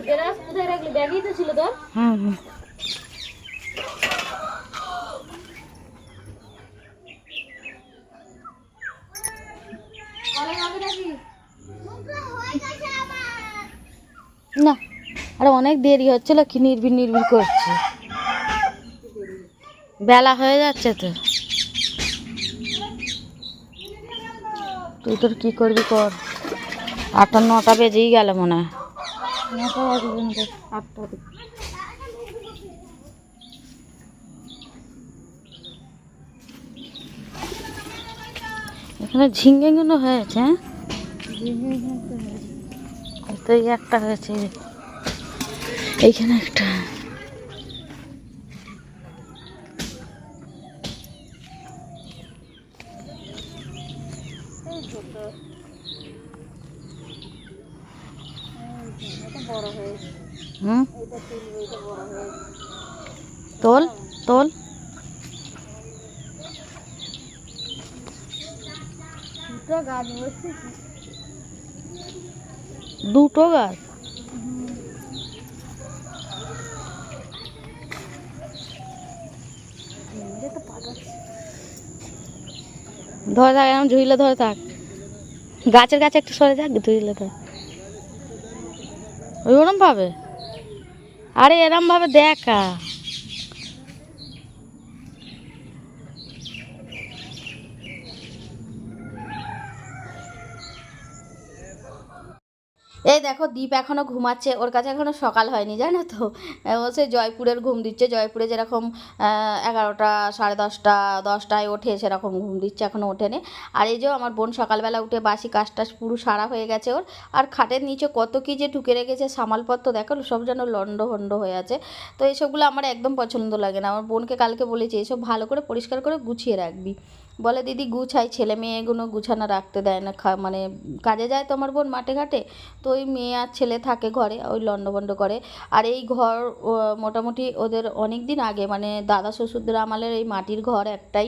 বেরাস কোথায় রাখলি? ব্যাগেই তো ছিল তোর। হুম হুম। না আর অনেক দেরি হচ্ছিল কি নির্বিড় নির্বিড় করছে, বেলা হয়ে যাচ্ছে তো। তুই তোর কি করবি কর, 8টা 9টা বেজেই গেল মনে হয়। 9টা বাজবে না, 8টা। এখানে ঝিঙ্গেগুলো হয়েছে, হ্যাঁ তো এই একটা হয়েছে, এইখানে একটা। হুম তোল তোল। দুটো গাছ বসছে, দুটো গাছ? ধরে থাক, এরকম ঝুইলে ধরে থাক, গাছের কাছে একটু সরে যাক, ঝুইলে ধর ওরম ভাবে। আরে এরম ভাবে দেখা, এই দেখো দীপ এখনও ঘুমাচ্ছে, ওর কাছে এখনও সকাল হয়নি জানো তো। ও সে জয়পুরের ঘুম দিচ্ছে, জয়পুরে যেরকম 11টা 10:30 10টায় ওঠে সেরকম ঘুম দিচ্ছে, এখনও ওঠেনি। আর এই যে আমার বোন সকালবেলা উঠে বাসি কাজটা পুরো সারা হয়ে গেছে ওর। আর খাটের নিচে কত কী যে ঢুকে রেখেছে সামালপত্র, দেখো সব যেন লন্ড ভন্ড হয়ে আছে। তো এইসবগুলো আমার একদম পছন্দ লাগে না। আমার বোনকে কালকে বলেছি এসব ভালো করে পরিষ্কার করে গুছিয়ে রাখবি, বলে দিদি গুছাই, ছেলে মেয়েগুলো গুছানো রাখতে দেয় না, মানে কাজে যায় তো আমার বোন মাঠে ঘাটে, তো ওই মেয়ে আর ছেলে থাকে ঘরে, ওই লন্ডভন্ড করে। আর এই ঘর মোটামুটি ওদের অনেক দিন আগে, মানে দাদা শ্বশুরদের আমলের এই মাটির ঘর একটাই,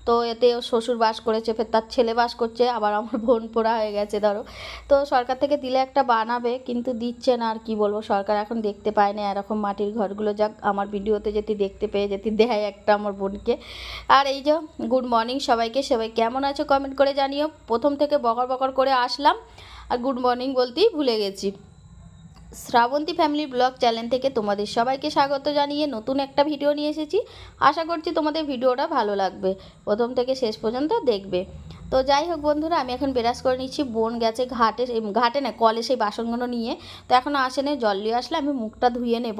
তো এতে ওর শ্বশুর বাস করেছে, ফের তার ছেলে বাস করছে, আবার আমার বোন পোড়া হয়ে গেছে ধরো। তো সরকার থেকে দিলে একটা বানাবে, কিন্তু দিচ্ছে না। আর কি বলবো, সরকার এখন দেখতে পায় না এরকম মাটির ঘরগুলো। যাক আমার ভিডিওতে যদি দেখতে পেয়ে যদি দেয় একটা আমার বোনকে। আর এই যে গুড মর্নিং সবাইকে, সবাই কেমন আছো কমেন্ট করে জানিও। প্রথম থেকে বকর বকর করে আসলাম আর গুড মর্নিং বলতেই ভুলে গেছি। শ্রাবন্তী ফ্যামিলি ব্লগ চ্যানেল থেকে তোমাদের সবাইকে স্বাগত জানিয়ে নতুন একটা ভিডিও নিয়ে এসেছি। আশা করছি তোমাদের ভিডিওটা ভালো লাগবে, প্রথম থেকে শেষ পর্যন্ত দেখবে। তো যাই হোক বন্ধুরা, আমি এখন বেরাস করে নিচ্ছি। বোন গেছে ঘাটে, ঘাটে না কলে সেই বাসনগুলো নিয়ে, তো এখনও আসেনি, জল নিয়ে আসলে আমি মুখটা ধুয়ে নেব।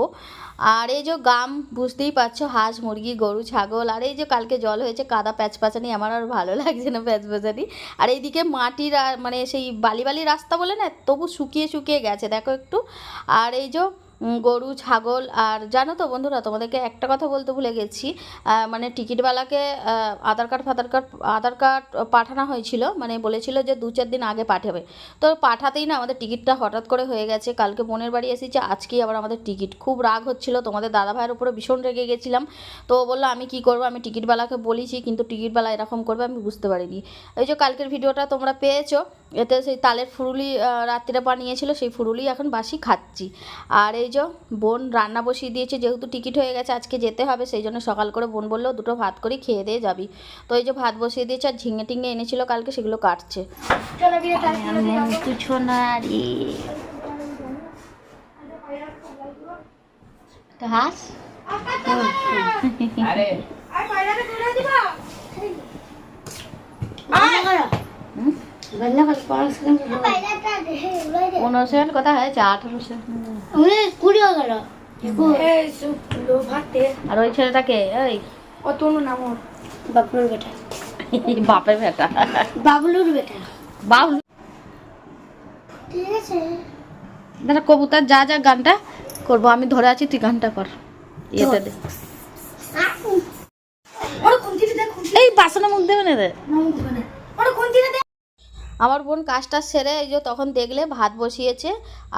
আর এই যে গাম বুঝতেই পারছো, হাঁস মুরগি গরু ছাগল, আর এই যে কালকে জল হয়েছে কাদা প্যাচপাচানি, আমার আর ভালো লাগছে না প্যাচপাচানি। আর এইদিকে মাটির মানে সেই বালি বালি রাস্তা বলে না, তবু শুকিয়ে শুকিয়ে গেছে দেখো একটু। আর এই যে গরু ছাগল। আর জানো তো বন্ধুরা, তোমাদেরকে একটা কথা বলতে ভুলে গেছি, মানে টিকিটওয়ালাকে আধার কার্ড পাঠানো হয়েছিল, মানে বলেছিল যে 2-4 দিন আগে পাঠাবে। তো পাঠাতেই না আমাদের টিকিটটা হঠাৎ করে হয়ে গেছে। কালকে বোনের বাড়ি এসেছে, আজকেই আবার আমাদের টিকিট। খুব রাগ হচ্ছিল, তোমাদের দাদাভাইয়ের উপরে ভীষণ রেগে গেছিলাম। তো বললো আমি কি করবো, আমি টিকিটওয়ালাকে বলেছি কিন্তু টিকিটওয়ালা এরকম করবে আমি বুঝতে পারিনি। এই যে কালকের ভিডিওটা তোমরা পেয়েছো, এতে সেই তালের ফুরুলি রাত্রিরে বানিয়েছিল, সেই ফুরুলি এখন বাসি খাচ্ছি। আর এই যে বোন রান্না বসিয়ে দিয়েছে, যেহেতু টিকিট হয়ে গেছে আজকে যেতে হবে, সেই জন্য সকাল করে বোন বললো দুটো ভাত করে খেয়ে দিয়ে যাবি। তো এই যে ভাত বসিয়ে দিয়েছে, আর ঝিঙে টিঙে এনেছিল কালকে, সেগুলো কাটছে। হাঁস কথা হয়েছে 18 আর ওই ছেলেটাকে ওই নাম বাবলুর বেটা, বাপের বেটা, বাবলুর বেটা, বাবলু। ঠিক আছে দাদা, কবুতর যা যা গানটা করবো আমি ধরে আছি, তুই গানটা কর ইয়েতে দে। এই বাসনে মুখ দেবে না রে। আমার বোন কাজটা সেরে এই যে তখন দেখলে ভাত বসিয়েছে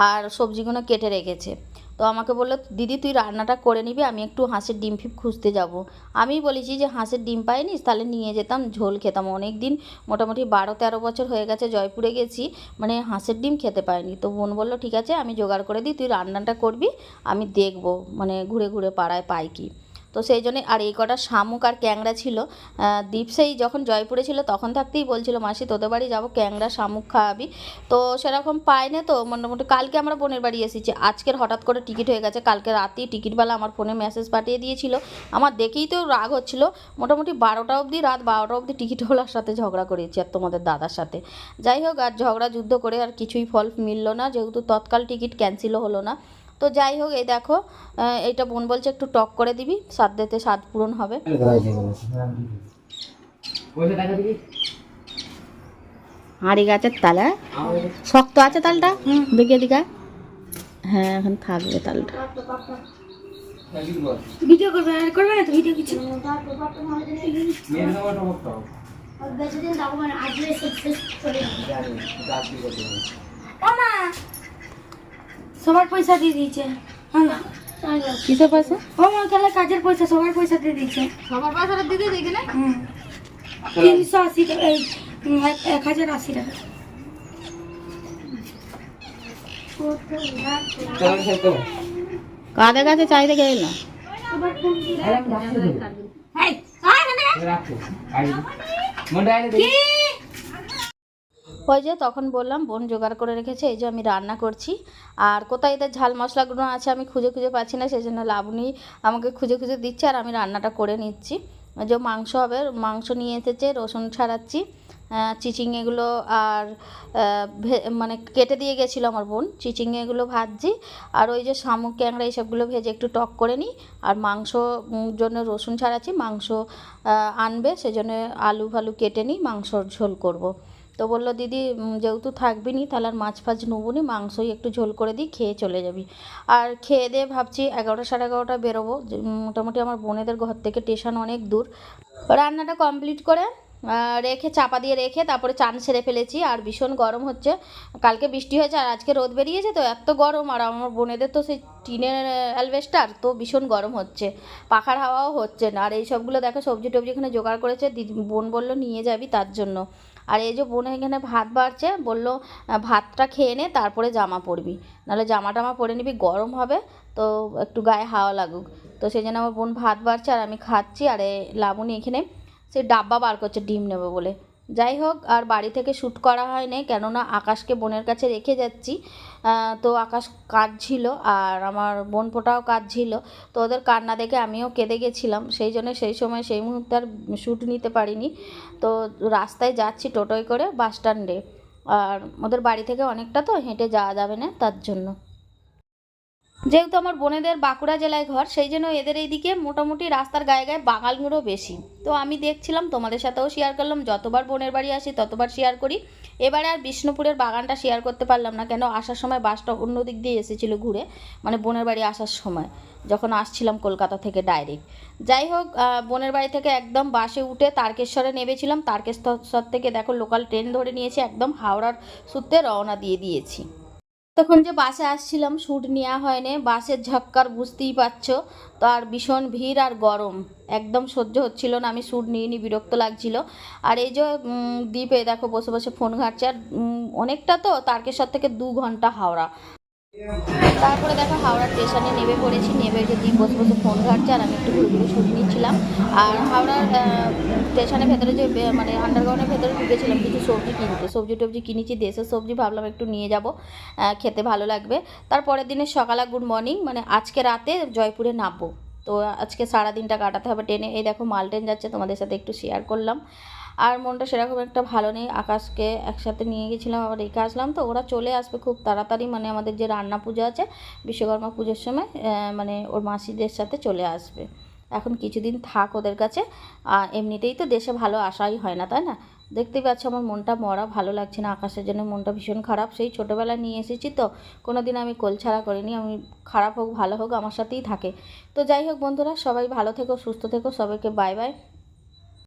আর সবজিগুলো কেটে রেখেছে। তো তো আমাকে বললো দিদি তুই রান্নাটা করে নিবি, আমি একটু হাঁসের ডিম ফিম খুঁজতে যাব। আমি বলেছি যে হাঁসের ডিম পাইনিস, তাহলে নিয়ে যেতাম, ঝোল খেতাম। অনেক দিন মোটামুটি 12-13 বছর হয়ে গেছে জয়পুরে গেছি, মানে হাঁসের ডিম খেতে পাইনি। তো বোন বললো ঠিক আছে আমি জোগাড় করে দিই, তুই রান্নাটা করবি, আমি দেখবো মানে ঘুরে ঘুরে পাড়ায় পাই কি। তো সেই জন্যে আর এই কটা শামুক আর ক্যাংড়া ছিল। দীপ সেই যখন জয়পুরে ছিল তখন থাকতেই বলছিল মাসি তোদের বাড়ি যাবো, ক্যাংড়া শামুক খাওয়াবি। তো সেরকম পাই না, তো মোটামুটি কালকে আমরা বোনের বাড়ি এসেছি, আজকের হঠাৎ করে টিকিট হয়ে গেছে। কালকে রাতেই টিকিটওয়ালা আমার ফোনে মেসেজ পাঠিয়ে দিয়েছিল, আমার দেখেই তো রাগ হচ্ছিল। মোটামুটি 12টা অবধি, রাত 12টা অবধি টিকিটওয়ালার সাথে ঝগড়া করেছি আর তোমাদের দাদার সাথে। যাই হোক, আর ঝগড়া যুদ্ধ করে আর কিছুই ফল মিলল না, যেহেতু তৎকাল টিকিট ক্যান্সেলও হলো না। তো যাই হোক, এই দেখো এইটা বোন বলছে একটু টক করে দিবি, সাধ্যেতে স্বাদ পূরণ হবে। হাঁড়ি গাছের তালা শক্ত আছে তালটা, দেখে দিকা। হ্যাঁ এখন থাকবে তালটা। ভিডিও করবে আর করবে না তো ভিডিও কিছু মামা সবার পয়সা দিয়ে দিয়েছে। কিসের পয়সা? ও মা তাহলে কাজের পয়সা সবার পয়সা দিয়ে দিয়েছে। সবার পয়সাটা দিতে দেখি না। 380 টাকা, 1080 টাকা। কাদের কাছে চাইতে গেল না। ওই যে তখন বললাম বোন জোগাড় করে রেখেছে, এই যে আমি রান্না করছি। আর কোথায় এদের ঝাল মশলাগুলো আছে আমি খুঁজে খুঁজে পাচ্ছি না, সেই জন্য লাবণী আমাকে খুঁজে খুঁজে দিচ্ছে আর আমি রান্নাটা করে নিচ্ছি। যে মাংস হবে, মাংস নিয়ে এসেছে, রসুন ছাড়াচ্ছি, চিচিঙেগুলো আর মানে কেটে দিয়ে গেছিলো আমার বোন, চিচিঙেগুলো ভাজছি। আর ওই যে শামুক ক্যাংড়া এইসবগুলো ভেজে একটু টক করে নিই। আর মাংস জন্য রসুন ছাড়াচ্ছি, মাংস আনবে সেজন্য আলু ফালু কেটে নিই, মাংসর ঝোল করব। তো বললো দিদি যেহেতু থাকবি নি তাহলে আর মাছ ফাছ নেবো নি, মাংসই একটু ঝোল করে দিই, খেয়ে চলে যাবি। আর খেয়ে দিয়ে ভাবছি 11টা সাড়ে 11টা বেরোবো। মোটামুটি আমার বোনেদের ঘর থেকে স্টেশন অনেক দূর। রান্নাটা কমপ্লিট করে রেখে চাপা দিয়ে রেখে তারপরে চান সেরে ফেলেছি। আর ভীষণ গরম হচ্ছে, কালকে বৃষ্টি হয়েছে আর আজকে রোদ বেরিয়েছে, তো এত গরম। আর আমার বোনেদের তো সেই টিনের অ্যালবেস্টার, তো ভীষণ গরম হচ্ছে, পাখার হাওয়াও হচ্ছে না। আর এই সবগুলো দেখো সবজি টবজি এখানে জোগাড় করেছে, দিদি বোন বললো নিয়ে যাবি তার জন্য। আর এই যে বোন এখানে ভাত বাড়ছে, বললো ভাতটা খেয়ে নে তারপরে জামা পরবি, নাহলে জামা টামা পরে নিবি, গরম হবে তো একটু গায়ে হাওয়া লাগুক। তো সেই জন্য আমার বোন ভাত বাড়ছে আর আমি খাচ্ছি। আর লাবণী এখানে সেই ডাব্বা বার করছে ডিম নেবে বলে। যাই হোক, আর বাড়ি থেকে শ্যুট করা হয়নি, কেননা আকাশকে বোনের কাছে রেখে যাচ্ছি। তো আকাশ কাঁদছিল আর আমার বোন পোটাও কাঁদছিল, তো ওদের কান্না দেখে আমিও কেঁদে গেছিলাম, সেই জন্য সেই সময় সেই মুহূর্তে আর শ্যুট নিতে পারিনি। তো রাস্তায় যাচ্ছি টোটোয় করে বাস স্ট্যান্ডে, আর ওদের বাড়ি থেকে অনেকটা তো হেঁটে যাওয়া যাবে না, তার জন্য। যেহেতু আমার বোনেদের বাঁকুড়া জেলায় ঘর, সেই জন্য এদের এইদিকে মোটামুটি রাস্তার গায়ে গায়ে বাঙালগুলো বেশি। তো আমি দেখছিলাম, তোমাদের সাথেও শেয়ার করলাম, যতবার বোনের বাড়ি আসি ততবার শেয়ার করি। এবারে আর বিষ্ণুপুরের বাগানটা শেয়ার করতে পারলাম না, কেন আসার সময় বাসটা অন্য দিক দিয়ে এসেছিলো ঘুরে, মানে বোনের বাড়ি আসার সময় যখন আসছিলাম কলকাতা থেকে ডাইরেক্ট। যাই হোক, বোনের বাড়ি থেকে একদম বাসে উঠে তারকেশ্বরে নেমেছিলাম, তারকেশ্বর থেকে দেখো লোকাল ট্রেন ধরে নিয়েছি, একদম হাওড়ার সূত্রে রওনা দিয়ে দিয়েছি। তখন যে বাসে আসছিলাম শ্যুট নেওয়া হয়নি, বাসের ঝক্কার বুঝতেই পারছো। তো আর ভীষণ ভিড় আর গরম, একদম সহ্য হচ্ছিল না, আমি শ্যুট নিয়ে বিরক্ত লাগছিল। আর এই যে দ্বীপে দেখো বসে বসে ফোন ঘাঁটছে, আর অনেকটা তো তারকেশ্বর থেকে 2 ঘন্টা হাওড়া। তারপরে দেখো হাওড়া স্টেশনে নেমে পড়েছি, নেমে যে দ্বীপ বসে বসে ফোন ঘাঁটছে আর আমি একটু ঘুরে ঘুরে শ্যুট নিচ্ছিলাম। আর হাওড়ার স্টেশনের ভেতরে যে মানে আন্ডারগ্রাউন্ডের ভেতরে ঢুকেছিলাম কিছু সবজি কিনতে, সবজি টবজি কিনেছি, দেশের সবজি, ভাবলাম একটু নিয়ে যাব, খেতে ভালো লাগবে। তারপরের দিনের সকালে গুড মর্নিং, মানে আজকে রাতে জয়পুরে নামবো। তো আজকে সারাদিনটা কাটাতে হবে ট্রেনে। এই দেখো মাল ট্রেন যাচ্ছে, তোমাদের সাথে একটু শেয়ার করলাম। আর মনটা সেরকম একটা ভালো নেই, আকাশকে একসাথে নিয়ে গেছিলাম আবার রেখে আসলাম, তো ওরা চলে আসবে খুব তাড়াতাড়ি, মানে আমাদের যে রান্না পুজো আছে বিশ্বকর্মা পুজোর সময়, মানে ওর মাসিদের সাথে চলে আসবে। এখন কিছুদিন থাক ওদের কাছে, এমনিতেই তো দেশে ভালো আসাই হয় না, তাই না? দেখতেই পাচ্ছ আমার মনটা মরা, ভালো লাগছে না, আকাশের জন্য মনটা ভীষণ খারাপ। সেই ছোটোবেলায় নিয়ে এসেছি তো, কোনো দিন আমি কোল ছাড়া করিনি, আমি খারাপ হোক ভালো হোক আমার সাথেই থাকে। তো যাই হোক বন্ধুরা, সবাই ভালো থেকো, সুস্থ থেকো, সবাইকে বাই বাই।